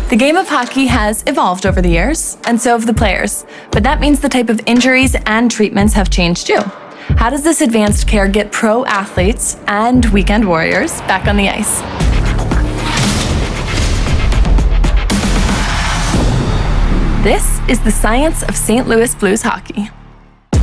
The game of hockey has evolved over the years, and so have the players, but that means the type of injuries and treatments have changed too. How does this advanced care get pro athletes and weekend warriors back on the ice? This is the science of St. Louis Blues hockey.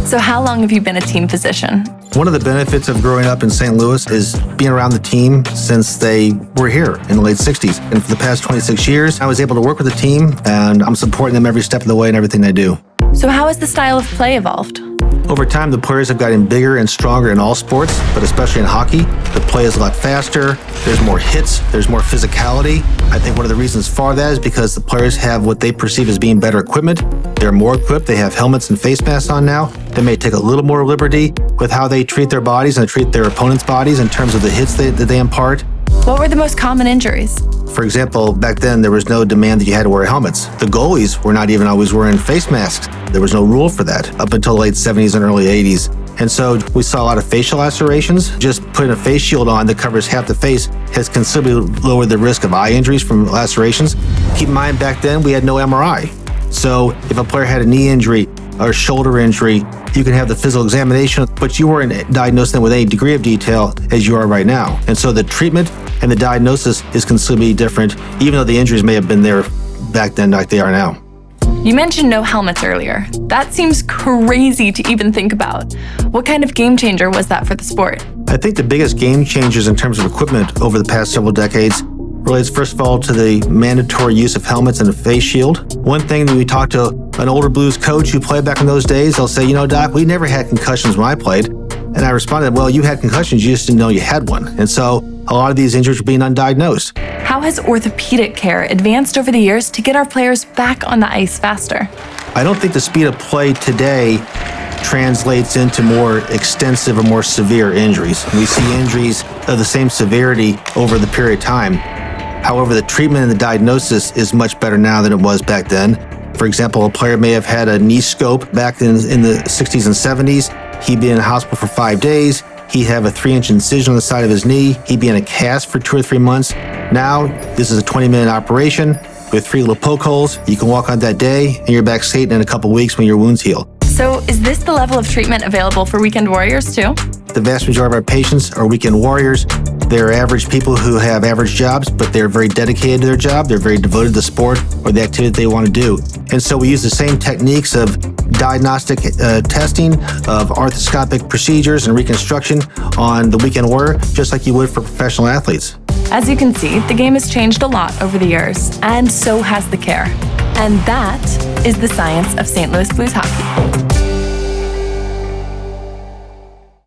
So how long have you been a team physician? One of the benefits of growing up in St. Louis is being around the team since they were here in the late 60s. And for the past 26 years, I was able to work with the team, and I'm supporting them every step of the way in everything they do. So how has the style of play evolved? Over time, the players have gotten bigger and stronger in all sports, but especially in hockey. The play is a lot faster, there's more hits, there's more physicality. I think one of the reasons for that is because the players have what they perceive as being better equipment. They're more equipped, they have helmets and face masks on now. They may take a little more liberty with how they treat their bodies and treat their opponents' bodies in terms of the hits that they impart. What were the most common injuries? For example, back then there was no demand that you had to wear helmets. The goalies were not even always wearing face masks. There was no rule for that up until the late 70s and early 80s. And so we saw a lot of facial lacerations. Just putting a face shield on that covers half the face has considerably lowered the risk of eye injuries from lacerations. Keep in mind, back then we had no MRI. So if a player had a knee injury or shoulder injury, you can have the physical examination, but you weren't diagnosing them with any degree of detail as you are right now. And so the treatment and the diagnosis is considerably different, even though the injuries may have been there back then like they are now. You mentioned no helmets earlier. That seems crazy to even think about. What kind of game changer was that for the sport? I think the biggest game changers in terms of equipment over the past several decades relates first of all to the mandatory use of helmets and a face shield. One thing that we talked to an older Blues coach who played back in those days, they'll say, Doc, we never had concussions when I played. And I responded, well, you had concussions, you just didn't know you had one. And so a lot of these injuries were being undiagnosed. How has orthopedic care advanced over the years to get our players back on the ice faster? I don't think the speed of play today translates into more extensive or more severe injuries. We see injuries of the same severity over the period of time. However, the treatment and the diagnosis is much better now than it was back then. For example, a player may have had a knee scope back in the 60s and 70s. He'd be in a hospital for 5 days. He'd have a 3-inch incision on the side of his knee. He'd be in a cast for 2 or 3 months. Now, this is a 20-minute operation with 3 little poke holes. You can walk on that day, and you're back skating in a couple weeks when your wounds heal. So is this the level of treatment available for weekend warriors too? The vast majority of our patients are weekend warriors. They're average people who have average jobs, but they're very dedicated to their job. They're very devoted to the sport or the activity they want to do. And so we use the same techniques of diagnostic testing, of arthroscopic procedures and reconstruction on the weekend warrior, just like you would for professional athletes. As you can see, the game has changed a lot over the years, and so has the care. And that is the science of St. Louis Blues hockey.